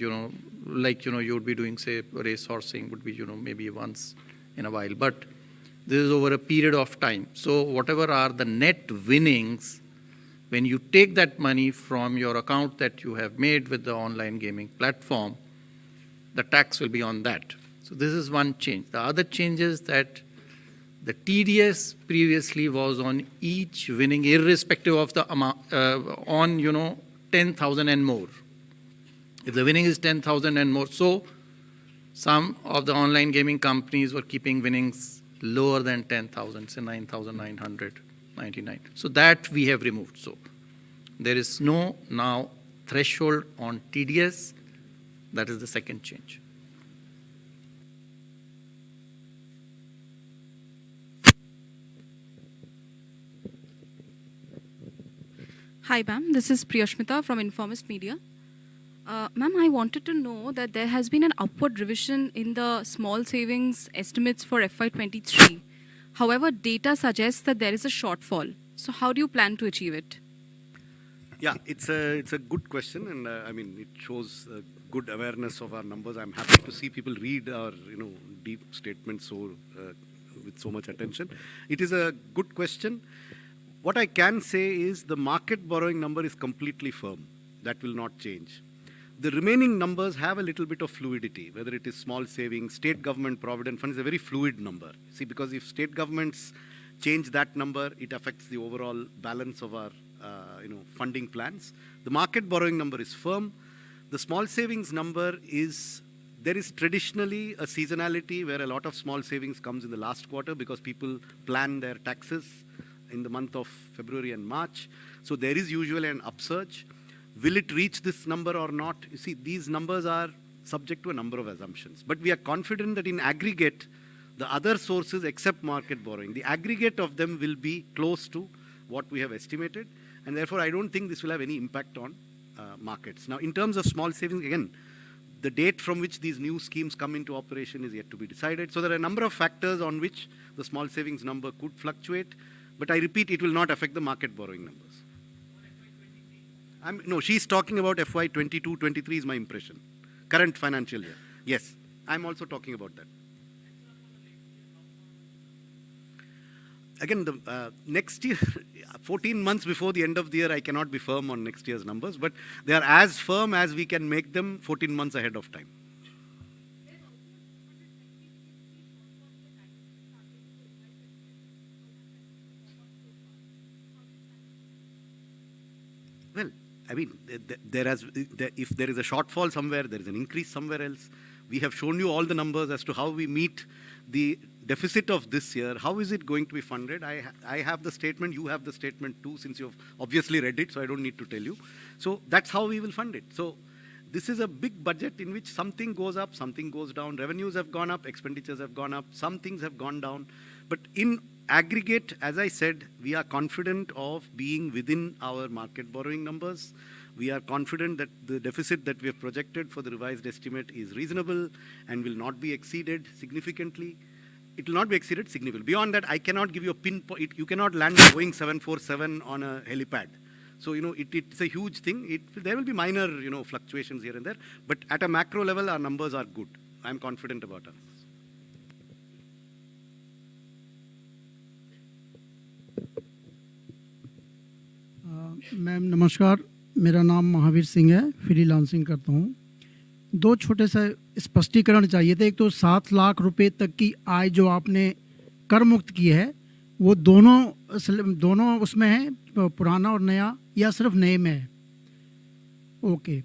like, you would be doing, say, race horsing would be, maybe once in a while. But this is over a period of time. So whatever are the net winnings, when you take that money from your account that you have made with the online gaming platform, the tax will be on that. So this is one change. The other change is that the TDS previously was on each winning, irrespective of the amount, on, 10,000 and more. If the winning is 10,000 and more, so some of the online gaming companies were keeping winnings lower than 10,000, say 9,999. So that we have removed. So there is no now threshold on TDS. That is the second change. Hi, ma'am. This is Priyashmita from Informist Media. Ma'am, I wanted to know that there has been an upward revision in the small savings estimates for FY23. However, data suggests that there is a shortfall. So how do you plan to achieve it? Yeah, it's a good question, and it shows good awareness of our numbers. I'm happy to see people read our deep statements with so much attention. It is a good question. What I can say is the market borrowing number is completely firm. That will not change. The remaining numbers have a little bit of fluidity, whether it is small savings, state government provident fund is a very fluid number. See, because if state governments change that number, it affects the overall balance of our funding plans. The market borrowing number is firm. The small savings number is, there is traditionally a seasonality where a lot of small savings comes in the last quarter because people plan their taxes in the month of February and March. So there is usually an upsurge. Will it reach this number or not? You see, these numbers are subject to a number of assumptions. But we are confident that in aggregate, the other sources except market borrowing, the aggregate of them will be close to what we have estimated. And therefore, I don't think this will have any impact on markets. Now, in terms of small savings, again, the date from which these new schemes come into operation is yet to be decided. So there are a number of factors on which the small savings number could fluctuate. But I repeat, it will not affect the market borrowing numbers. No, she's talking about FY 22-23 is my impression. Current financial year. Yes, I'm also talking about that. Again, the next year, 14 months before the end of the year, I cannot be firm on next year's numbers, but they are as firm as we can make them 14 months ahead of time. Well, if there is a shortfall somewhere, there is an increase somewhere else. We have shown you all the numbers as to how we meet the deficit of this year. How is it going to be funded? I have the statement, you have the statement too, since you've obviously read it, so I don't need to tell you. So that's how we will fund it. So this is a big budget in which something goes up, something goes down. Revenues have gone up, expenditures have gone up, some things have gone down. But in aggregate, as I said, we are confident of being within our market borrowing numbers. We are confident that the deficit that we have projected for the revised estimate is reasonable and will not be exceeded significantly. It will not be exceeded significantly. Beyond that, I cannot give you a pinpoint. You cannot land a Boeing 747 on a helipad. So, it's a huge thing. There will be minor, fluctuations here and there. But at a macro level, our numbers are good. I'm confident about us. Ma'am नमस्कार, मेरा नाम महावीर सिंह है, freelancing करता हूँ। दो छोटे से स्पष्टीकरण चाहिए थे। एक तो 7 लाख रुपए तक की आय जो आपने कर मुक्त की है, वो दोनों उसमें है, पुराना और नया, या सिर्फ नए में है? ओके।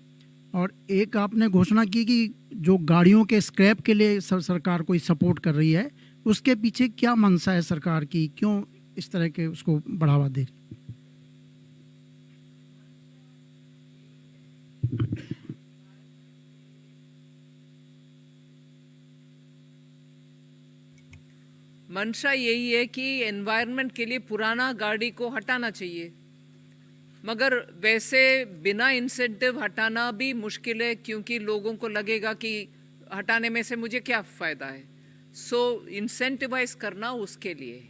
और एक आपने घोषणा की कि जो गाड़ियों के स्क्रैप के लिए सरकार कोई सपोर्ट कर रही है, उसके पीछे क्या मंशा है सरकार की? क्यों इस तरह के उसको बढ़ावा दे रही? मंशा यही है कि एनवायरनमेंट के लिए पुराना गाड़ी को हटाना चाहिए, मगर वैसे बिना इंसेंटिव हटाना भी मुश्किल है, क्योंकि लोगों को लगेगा कि हटाने में से मुझे क्या फ़ायदा है। सो इंसेंटिवाइज करना उसके लिए।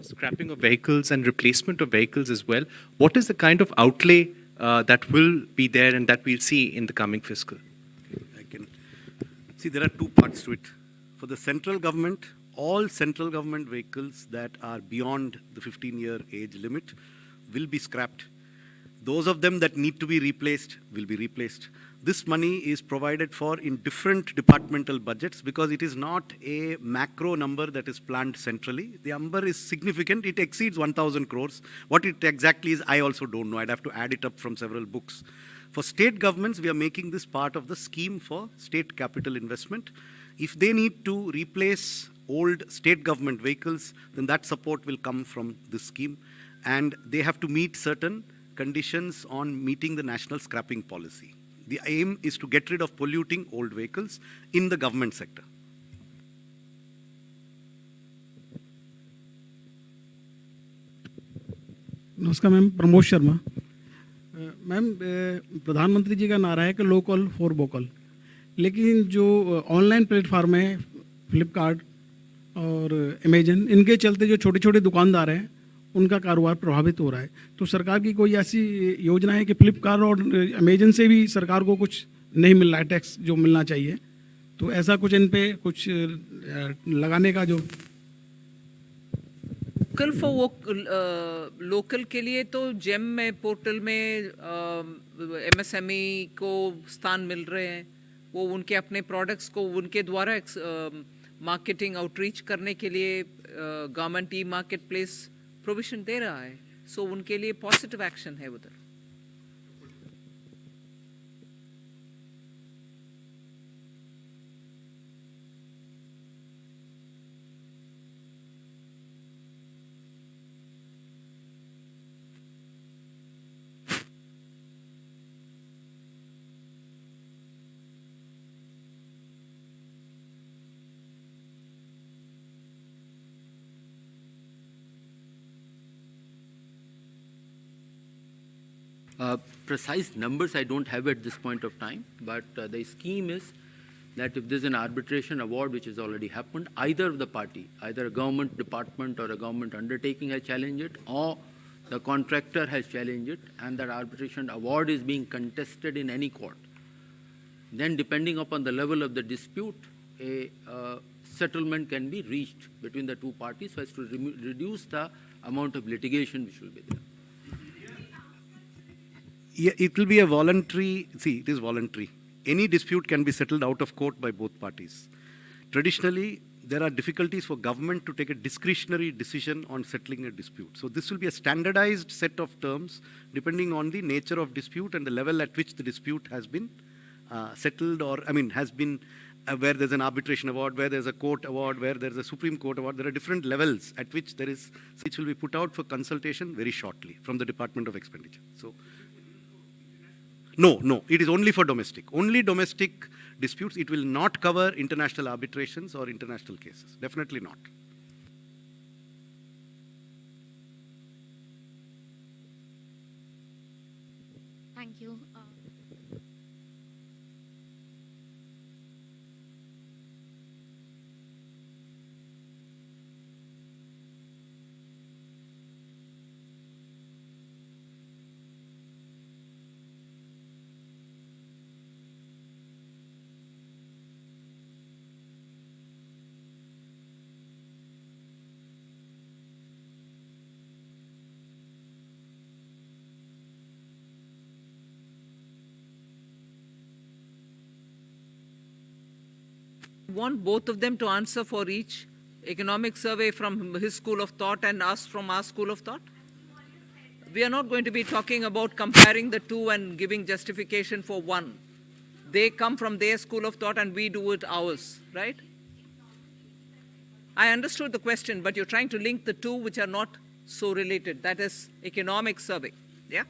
Scrapping of vehicles and replacement of vehicles as well. What is the kind of outlay that will be there and that we'll see in the coming fiscal? I can see there are two parts to it. For the central government, all central government vehicles that are beyond the 15-year age limit will be scrapped. Those of them that need to be replaced will be replaced. This money is provided for in different departmental budgets because it is not a macro number that is planned centrally. The number is significant. It exceeds 1,000 crores. What it exactly is, I also don't know. I'd have to add it up from several books. For state governments, we are making this part of the scheme for state capital investment. If they need to replace old state government vehicles, then that support will come from this scheme. And they have to meet certain conditions on meeting the national scrapping policy. The aim is to get rid of polluting old vehicles in the government sector. नमस्कार ma'am, Pramod Sharma. Ma'am, प्रधानमंत्री जी का नारा है कि local for vocal, लेकिन जो online platform है, फ्लिपकार्ट और अमेजन, इनके चलते जो छोटे छोटे दुकानदार हैं, उनका कारोबार प्रभावित हो रहा है। तो सरकार की कोई ऐसी योजना है कि फ्लिपकार्ट और अमेजन से भी सरकार को कुछ नहीं मिल रहा है टैक्स जो मिलना चाहिए, तो ऐसा कुछ इन पे कुछ लगाने का जो लोकल के लिए तो जेम में पोर्टल में एमएसएमई को स्थान मिल रहे हैं। वो उनके अपने प्रोडक्ट्स को उनके द्वारा मार्केटिंग आउटरीच करने के लिए government e market place provision दे रहा है। सो उनके लिए पॉजिटिव एक्शन है उधर। Precise numbers I don't have at this point of time, but the scheme is that if there's an arbitration award which has already happened, either of the party, either a government department or a government undertaking has challenged it, or the contractor has challenged it, and that arbitration award is being contested in any court, then depending upon the level of the dispute, a settlement can be reached between the two parties so as to reduce the amount of litigation which will be there. Yeah, it will be a voluntary, see, it is voluntary. Any dispute can be settled out of court by both parties. Traditionally, there are difficulties for government to take a discretionary decision on settling a dispute. So this will be a standardized set of terms depending on the nature of dispute and the level at which the dispute has been settled, or has been where there's an arbitration award, where there's a court award, where there's a Supreme Court award. There are different levels at which there is, which will be put out for consultation very shortly from the Department of Expenditure. So, no, it is only for domestic. Only domestic disputes. It will not cover international arbitrations or international cases. Definitely not. Thank you. Want both of them to answer for each economic survey from his school of thought and us from our school of thought? We are not going to be talking about comparing the two and giving justification for one. They come from their school of thought and we do it ours, right? I understood the question, but you're trying to link the two which are not so related. That is economic survey, yeah?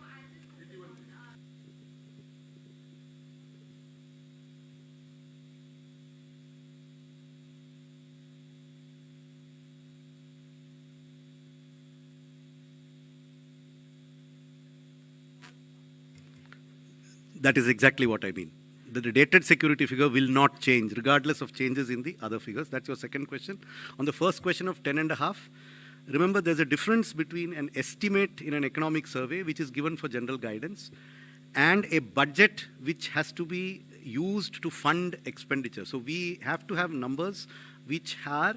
That is exactly what I mean. The dated security figure will not change regardless of changes in the other figures. That's your second question. On the first question of 10.5, remember there's a difference between an estimate in an economic survey, which is given for general guidance, and a budget which has to be used to fund expenditure. So we have to have numbers which are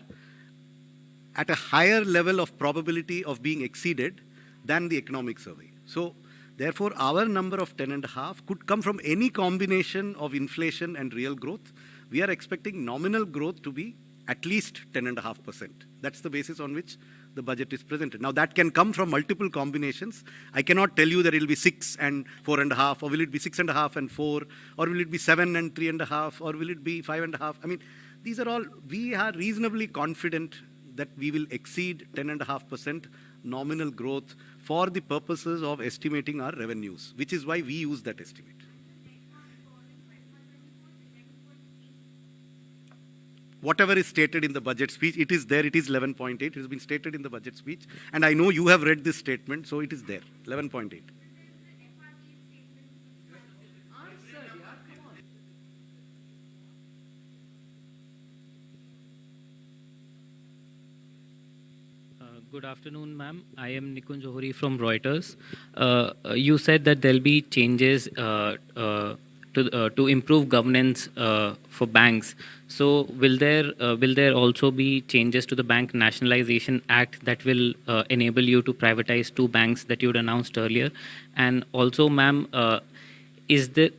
at a higher level of probability of being exceeded than the economic survey. So therefore, our number of 10.5 could come from any combination of inflation and real growth. We are expecting nominal growth to be at least 10.5%. That's the basis on which the budget is presented. Now, that can come from multiple combinations. I cannot tell you that it will be 6 and 4.5, or will it be 6.5 and 4, or will it be 7 and 3.5, or will it be 5.5? These are all, we are reasonably confident that we will exceed 10.5% nominal growth for the purposes of estimating our revenues, which is why we use that estimate. Whatever is stated in the budget speech, it is there, it is 11.8, it has been stated in the budget speech, and I know you have read this statement, so it is there, 11.8. Good afternoon, ma'am. I am Nikunj Johuri from Reuters. You said that there'll be changes to improve governance for banks. So will there also be changes to the Bank Nationalization Act that will enable you to privatize 2 banks that you had announced earlier? And also, ma'am, is there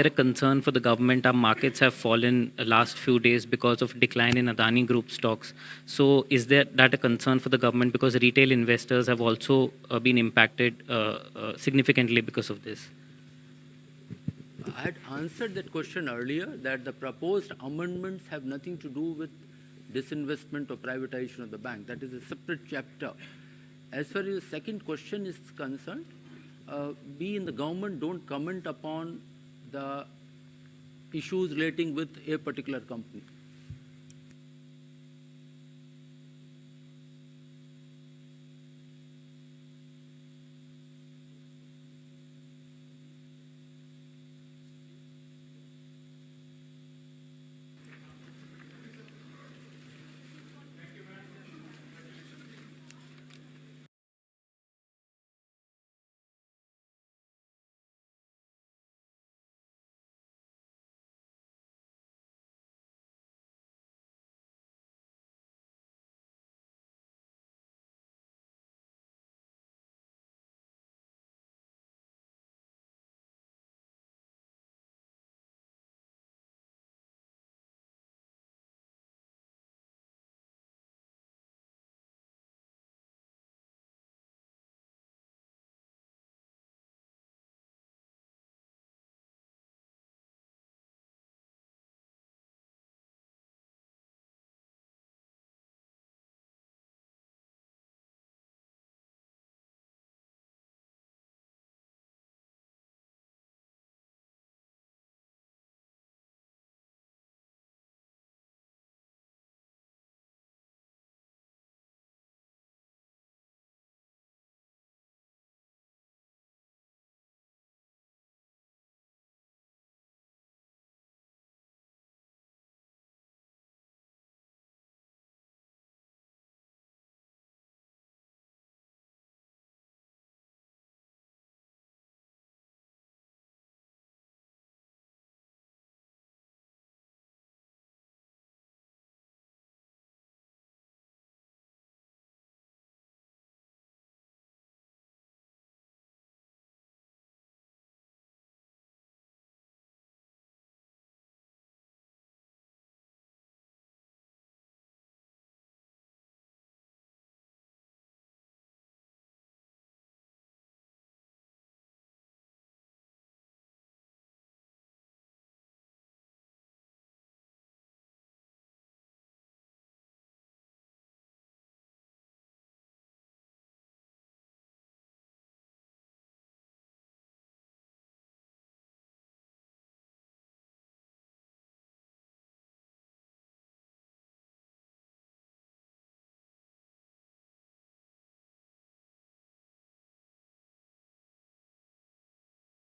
a concern for the government? Our markets have fallen the last few days because of decline in Adani Group stocks. So is that a concern for the government, because retail investors have also been impacted significantly because of this? I had answered that question earlier, that the proposed amendments have nothing to do with disinvestment or privatization of the bank. That is a separate chapter. As far as the second question is concerned, we in the government don't comment upon the issues relating with a particular company.